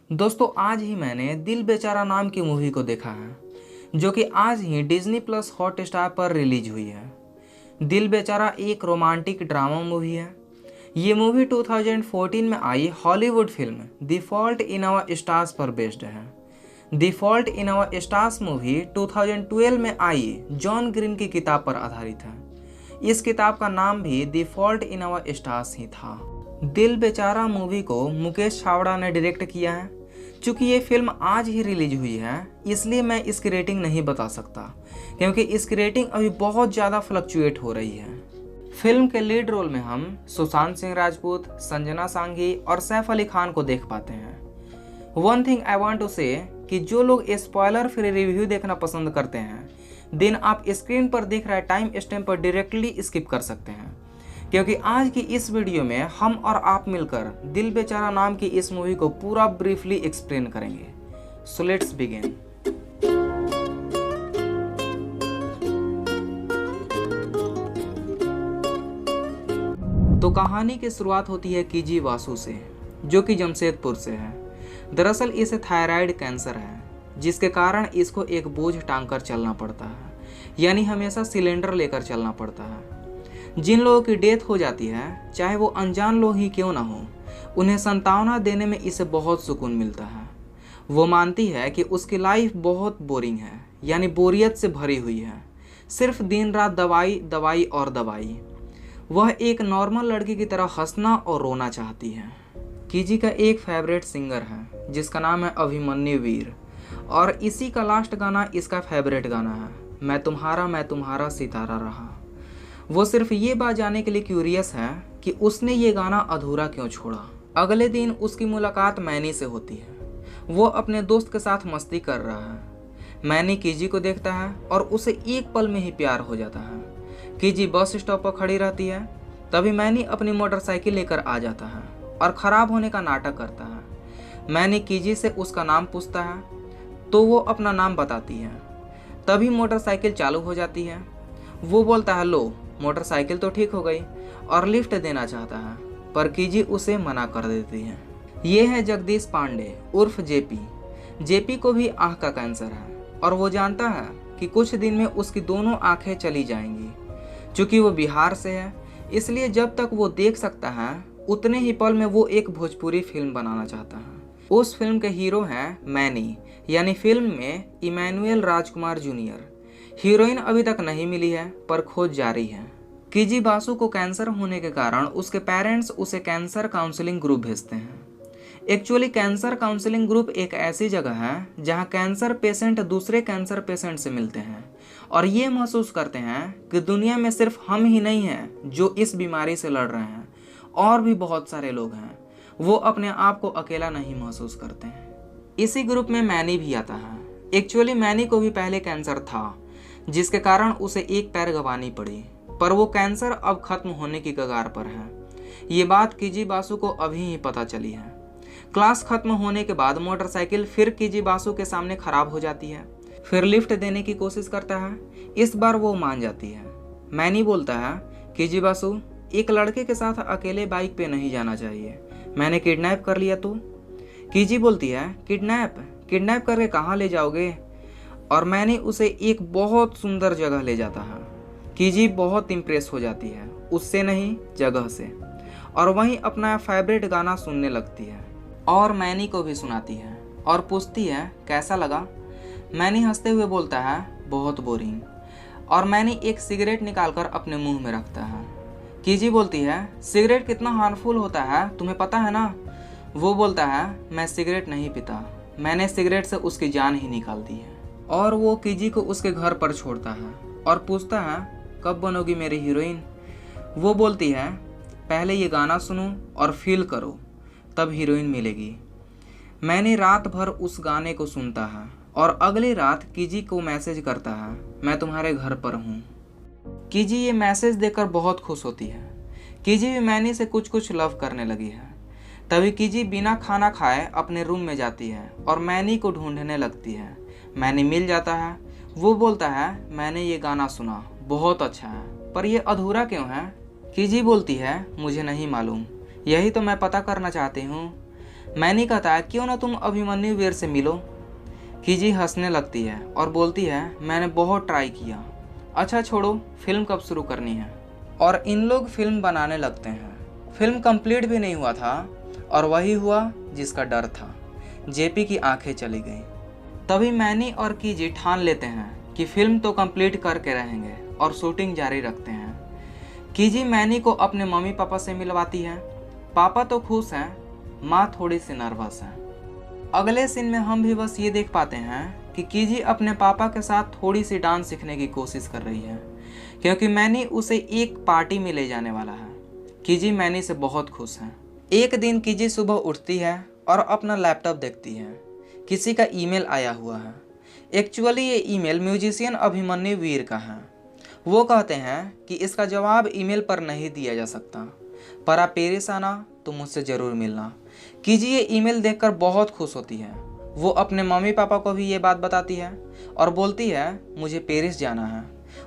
दोस्तों आज ही मैंने दिल बेचारा नाम की मूवी को देखा है जो कि आज ही डिज्नी प्लस हॉटस्टार पर रिलीज हुई है। दिल बेचारा एक रोमांटिक ड्रामा मूवी है। ये मूवी 2014 में आई Hollywood film the fault in our stars पर बेस्ड है। The fault in our stars movie 2012 में आई जॉन ग्रीन की किताब पर आधारित है। इस किताब का नाम भी the fault in our stars ही था। दिल बेचारा मूवी को मुकेश छाबड़ा ने डायरेक्ट किया है। चूँकि ये फिल्म आज ही रिलीज हुई है इसलिए मैं इसकी रेटिंग नहीं बता सकता, क्योंकि इसकी रेटिंग अभी बहुत ज़्यादा फ्लक्चुएट हो रही है। फिल्म के लीड रोल में हम सुशांत सिंह राजपूत, संजना सांघी और सैफ अली खान को देख पाते हैं। One thing I want to say कि जो लोग स्पॉइलर फ्री रिव्यू देखना पसंद करते हैं देन आप स्क्रीन पर दिख रहा टाइम स्टैम्प पर डायरेक्टली स्किप कर सकते हैं, क्योंकि आज की इस वीडियो में हम और आप मिलकर दिल बेचारा नाम की इस मूवी को पूरा ब्रीफली एक्सप्लेन करेंगे। So let's begin. तो कहानी की शुरुआत होती है कीजी वासु से, जो कि जमशेदपुर से है। दरअसल इसे थायराइड कैंसर है, जिसके कारण इसको एक बोझ टांग कर चलना पड़ता है, यानी हमेशा सिलेंडर लेकर चलना पड़ता है। जिन लोगों की डेथ हो जाती है, चाहे वो अनजान लोग ही क्यों ना हो, उन्हें सांत्वना देने में इसे बहुत सुकून मिलता है। वो मानती है कि उसकी लाइफ बहुत बोरिंग है, यानी बोरियत से भरी हुई है। सिर्फ दिन रात दवाई दवाई और दवाई। वह एक नॉर्मल लड़की की तरह हंसना और रोना चाहती है। कीजी का एक फेवरेट सिंगर है जिसका नाम है अभिमन्यु वीर, और इसी का लास्ट गाना इसका फेवरेट गाना है, मैं तुम्हारा सितारा रहा। वो सिर्फ ये बात जानने के लिए क्यूरियस है कि उसने ये गाना अधूरा क्यों छोड़ा। अगले दिन उसकी मुलाकात मैनी से होती है। वो अपने दोस्त के साथ मस्ती कर रहा है। मैनी कीजी को देखता है और उसे एक पल में ही प्यार हो जाता है। कीजी बस स्टॉप पर खड़ी रहती है, तभी मैनी अपनी मोटरसाइकिल लेकर आ जाता है और ख़राब होने का नाटक करता है। मैनी कीजी से उसका नाम पूछता है तो वो अपना नाम बताती है। तभी मोटरसाइकिल चालू हो जाती है। वो बोलता है लो मोटरसाइकिल तो ठीक हो गई, और लिफ्ट देना चाहता है, पर कीजी उसे मना कर देती है। ये है जगदीश पांडे उर्फ जेपी। जेपी को भी आँख का कैंसर है और वो जानता है कि कुछ दिन में उसकी दोनों आँखें चली जाएंगी। चूँकि वो बिहार से है इसलिए जब तक वो देख सकता है उतने ही पल में वो एक भोजपुरी फिल्म बनाना चाहता है। उस फिल्म के हीरो हैं मैनी, यानी फिल्म में इमैनुअल राजकुमार जूनियर। हीरोइन अभी तक नहीं मिली है पर खोज जारी है। कीजी बासु को कैंसर होने के कारण उसके पेरेंट्स उसे कैंसर काउंसलिंग ग्रुप भेजते हैं। एक्चुअली कैंसर काउंसलिंग ग्रुप एक ऐसी जगह है जहां कैंसर पेशेंट दूसरे कैंसर पेशेंट से मिलते हैं और ये महसूस करते हैं कि दुनिया में सिर्फ हम ही नहीं हैं जो इस बीमारी से लड़ रहे हैं, और भी बहुत सारे लोग हैं। वो अपने आप को अकेला नहीं महसूस करते हैं। इसी ग्रुप में मैनी भी आता है। एक्चुअली मैनी को भी पहले कैंसर था, जिसके कारण उसे एक पैर गंवानी पड़ी, पर वो कैंसर अब खत्म होने की कगार पर है। ये बात कीजी बासु को अभी ही पता चली है। क्लास खत्म होने के बाद मोटरसाइकिल फिर कीजी बासु के सामने खराब हो जाती है। फिर लिफ्ट देने की कोशिश करता है। इस बार वो मान जाती है। मैनी बोलता है कीजी बासु, एक लड़के के साथ अकेले बाइक पे नहीं जाना चाहिए, मैंने किडनैप कर लिया तो। कीजी बोलती है किडनैप करके कहाँ ले जाओगे, और मैंने उसे एक बहुत सुंदर जगह ले जाता है। कीजी बहुत इम्प्रेस हो जाती है, उससे नहीं जगह से, और वहीं अपना फेवरेट गाना सुनने लगती है और मैनी को भी सुनाती है और पूछती है कैसा लगा। मैनी हंसते हुए बोलता है बहुत बोरिंग, और मैनी एक सिगरेट निकालकर अपने मुंह में रखता है। कीजी बोलती है सिगरेट कितना हार्मफुल होता है तुम्हें पता है ना। वो बोलता है मैं सिगरेट नहीं पीता, मैंने सिगरेट से उसकी जान ही निकाल दी है। और वो कीजी को उसके घर पर छोड़ता है और पूछता है कब बनोगी मेरी हीरोइन। वो बोलती है पहले ये गाना सुनो और फील करो, तब हीरोइन मिलेगी। मैंने रात भर उस गाने को सुनता है और अगली रात कीजी को मैसेज करता है मैं तुम्हारे घर पर हूँ। कीजी ये मैसेज देखकर बहुत खुश होती है। कीजी भी मैनी से कुछ लव करने लगी है। तभी कीजी बिना खाना खाए अपने रूम में जाती है और मैनी को ढूंढने लगती है। मैनी मिल जाता है। वो बोलता है मैंने ये गाना सुना, बहुत अच्छा है, पर ये अधूरा क्यों है। कीजी बोलती है मुझे नहीं मालूम, यही तो मैं पता करना चाहती हूँ। मैनी कहता है क्यों ना तुम अभिमन्यु वीर से मिलो। कीजी हंसने लगती है और बोलती है मैंने बहुत ट्राई किया। अच्छा छोड़ो, फिल्म कब शुरू करनी है। और इन लोग फिल्म बनाने लगते हैं। फिल्म कंप्लीट भी नहीं हुआ था और वही हुआ जिसका डर था। जेपी की आंखें चली गईं। तभी मैनी और कीजी ठान लेते हैं कि फिल्म तो कंप्लीट करके रहेंगे और शूटिंग जारी रखते हैं। कीजी मैनी को अपने मम्मी पापा से मिलवाती है। पापा तो खुश हैं, माँ थोड़ी सी नर्वस है। अगले सीन में हम भी बस ये देख पाते हैं कि कीजी अपने पापा के साथ थोड़ी सी डांस सीखने की कोशिश कर रही है, क्योंकि मैनी उसे एक पार्टी में ले जाने वाला है। कीजी मैनी से बहुत खुश है। एक दिन कीजी सुबह उठती है और अपना लैपटॉप देखती है। किसी का ईमेल आया हुआ है। एक्चुअली ये ईमेल म्यूजिशियन अभिमन्यु वीर का है। वो कहते हैं कि इसका जवाब ईमेल पर नहीं दिया जा सकता, पर आप पेरिस आना तो मुझसे ज़रूर मिलना। कीजी ये ईमेल देखकर बहुत खुश होती है। वो अपने मम्मी पापा को भी ये बात बताती है और बोलती है मुझे पेरिस जाना है।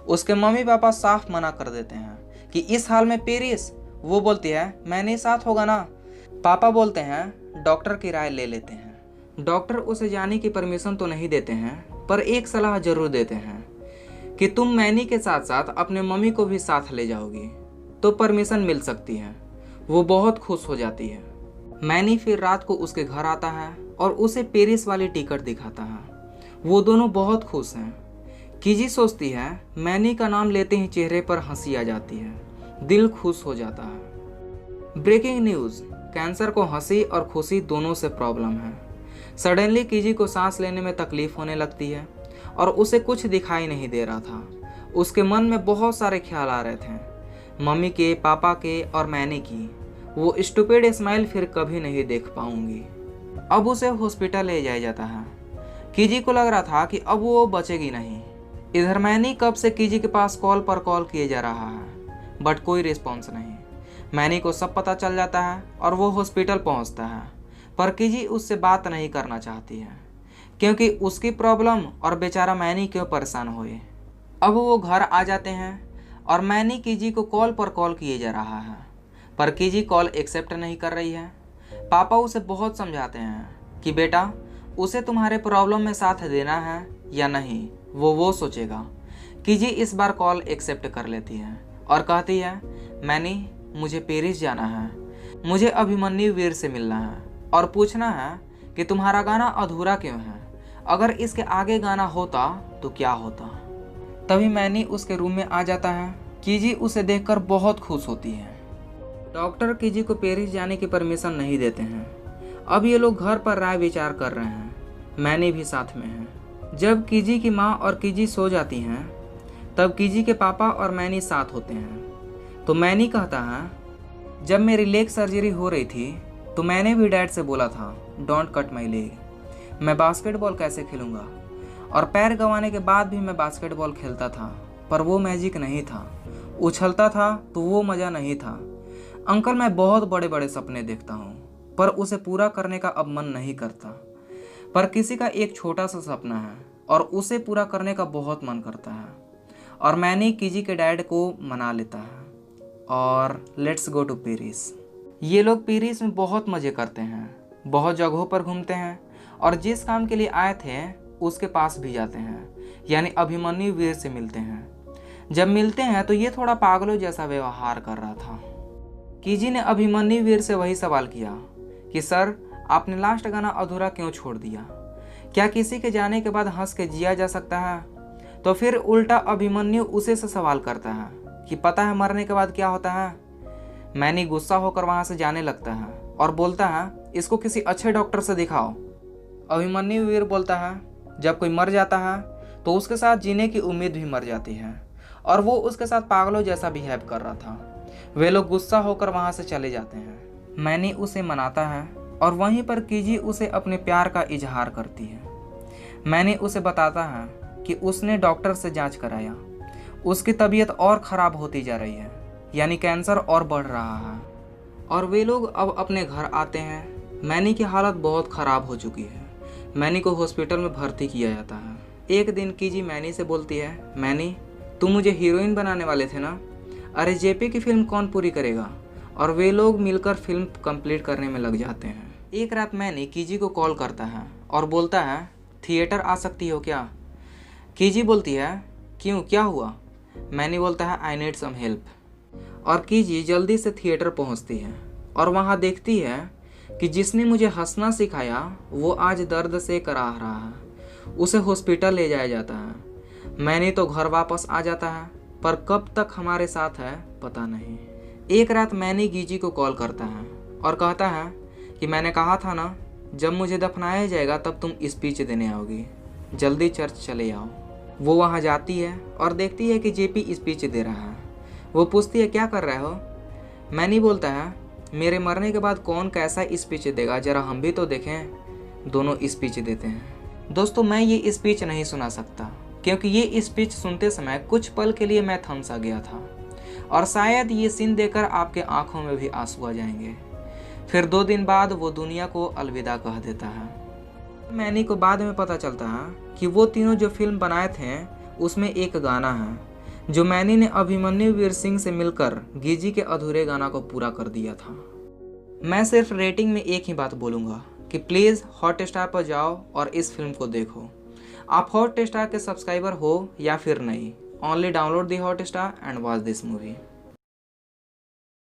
उसके मम्मी पापा साफ मना कर देते हैं कि इस हाल में पेरिस। वो बोलती है मैंने साथ होगा ना। पापा बोलते हैं डॉक्टर की राय ले लेते हैं। डॉक्टर उसे जाने की परमिशन तो नहीं देते हैं, पर एक सलाह जरूर देते हैं कि तुम मैनी के साथ साथ अपने मम्मी को भी साथ ले जाओगी तो परमिशन मिल सकती है। वो बहुत खुश हो जाती है। मैनी फिर रात को उसके घर आता है और उसे पेरिस वाली टिकट दिखाता है। वो दोनों बहुत खुश हैं। कीजी सोचती है मैनी का नाम लेते ही चेहरे पर हंसी आ जाती है, दिल खुश हो जाता है। ब्रेकिंग न्यूज़, कैंसर को हंसी और खुशी दोनों से प्रॉब्लम है। सडनली कीजी को सांस लेने में तकलीफ होने लगती है और उसे कुछ दिखाई नहीं दे रहा था। उसके मन में बहुत सारे ख्याल आ रहे थे, मम्मी के, पापा के और मैनी की। वो स्टूपिड स्माइल फिर कभी नहीं देख पाऊंगी। अब उसे हॉस्पिटल ले जाया जाता है। कीजी को लग रहा था कि अब वो बचेगी नहीं। इधर मैनी कब से कीजी के पास कॉल पर कॉल किए जा रहा है, बट कोई रिस्पॉन्स नहीं। मैनी को सब पता चल जाता है और वो हॉस्पिटल पहुंचता है, पर कीजी उससे बात नहीं करना चाहती है, क्योंकि उसकी प्रॉब्लम और बेचारा मैनी क्यों परेशान होए। अब वो घर आ जाते हैं और मैनी कीजी को कॉल पर कॉल किए जा रहा है, पर कीजी कॉल एक्सेप्ट नहीं कर रही है। पापा उसे बहुत समझाते हैं कि बेटा उसे तुम्हारे प्रॉब्लम में साथ देना है या नहीं वो सोचेगा। कीजी इस बार कॉल एक्सेप्ट कर लेती है और कहती है मैनी मुझे पेरिस जाना है, मुझे अभिमन्यु वीर से मिलना है और पूछना है कि तुम्हारा गाना अधूरा क्यों है, अगर इसके आगे गाना होता तो क्या होता। तभी मैनी उसके रूम में आ जाता है। कीजी उसे देखकर बहुत खुश होती है। डॉक्टर कीजी को पेरिस जाने की परमिशन नहीं देते हैं। अब ये लोग घर पर राय विचार कर रहे हैं। मैनी भी साथ में है। जब कीजी की माँ और कीजी सो जाती हैं, तब कीजी के पापा और मैनी साथ होते हैं। तो मैनी कहता है जब मेरी लेग सर्जरी हो रही थी तो मैंने भी डैड से बोला था डोंट कट माई लेग, मैं बास्केटबॉल कैसे खेलूँगा। और पैर गंवाने के बाद भी मैं बास्केटबॉल खेलता था, पर वो मैजिक नहीं था। उछलता था तो वो मज़ा नहीं था। अंकल मैं बहुत बड़े बड़े सपने देखता हूँ, पर उसे पूरा करने का अब मन नहीं करता। पर किसी का एक छोटा सा सपना है और उसे पूरा करने का बहुत मन करता है। और मैंने कीजी के डैड को मना लेता है और लेट्स गो टू पेरिस। ये लोग पेरिस में बहुत मज़े करते हैं, बहुत जगहों पर घूमते हैं और जिस काम के लिए आए थे उसके पास भी जाते हैं, यानी अभिमन्यु वीर से मिलते हैं। जब मिलते हैं तो ये थोड़ा पागलों जैसा व्यवहार कर रहा था। कीजी ने अभिमन्यु वीर से वही सवाल किया कि सर आपने लास्ट गाना अधूरा क्यों छोड़ दिया, क्या किसी के जाने के बाद हंस के जिया जा सकता है। तो फिर उल्टा अभिमन्यु उसे से सवाल करता है कि पता है मरने के बाद क्या होता है। मैनी गुस्सा होकर वहां से जाने लगता है और बोलता है इसको किसी अच्छे डॉक्टर से दिखाओ। अभिमन्यु वीर बोलता है जब कोई मर जाता है तो उसके साथ जीने की उम्मीद भी मर जाती है, और वो उसके साथ पागलों जैसा बिहेव कर रहा था। वे लोग गुस्सा होकर वहां से चले जाते हैं। मैनी उसे मनाता है और वहीं पर कीजी उसे अपने प्यार का इजहार करती है। मैनी उसे बताता है कि उसने डॉक्टर से जांच कराया, उसकी तबीयत और ख़राब होती जा रही है, यानी कैंसर और बढ़ रहा है। और वे लोग अब अपने घर आते हैं। मैनी की हालत बहुत ख़राब हो चुकी है। मैनी को हॉस्पिटल में भर्ती किया जाता है। एक दिन कीजी मैनी से बोलती है मैनी तुम मुझे हीरोइन बनाने वाले थे ना, अरे जेपी की फिल्म कौन पूरी करेगा। और वे लोग मिलकर फिल्म कंप्लीट करने में लग जाते हैं। एक रात मैनी कीजी को कॉल करता है और बोलता है थिएटर आ सकती हो क्या। कीजी बोलती है क्यों, क्या हुआ। मैनी बोलता है आई नीड सम हेल्प। और कीजी जल्दी से थिएटर पहुंचती है और वहां देखती है कि जिसने मुझे हंसना सिखाया वो आज दर्द से कराह रहा है। उसे हॉस्पिटल ले जाया जाता है। मैनी तो घर वापस आ जाता है, पर कब तक हमारे साथ है पता नहीं। एक रात मैनी कीजी को कॉल करता है और कहता है कि मैंने कहा था ना, जब मुझे दफनाया जाएगा तब तुम स्पीच देने आओगी, जल्दी चर्च चले आओ। वो वहाँ जाती है और देखती है कि जेपी स्पीच दे रहा है। वो पूछती है क्या कर रहे हो। मैनी बोलता है मेरे मरने के बाद कौन कैसा स्पीच देगा, जरा हम भी तो देखें। दोनों स्पीच देते हैं। दोस्तों मैं ये स्पीच नहीं सुना सकता, क्योंकि ये स्पीच सुनते समय कुछ पल के लिए मैं थम सा गया था, और शायद ये सीन देखकर आपके आंखों में भी आंसू आ जाएंगे। फिर 2 दिन बाद वो दुनिया को अलविदा कह देता है। मैनी को बाद में पता चलता है कि वो तीनों जो फिल्म बनाए थे उसमें एक गाना है जो मैनी ने अभिमन्यु वीर सिंह से मिलकर कीजी के अधूरे गाना को पूरा कर दिया था। मैं सिर्फ रेटिंग में एक ही बात बोलूँगा कि प्लीज़ हॉटस्टार पर जाओ और इस फिल्म को देखो। आप हॉटस्टार के सब्सक्राइबर हो या फिर नहीं, only download the Hotstar and watch this movie.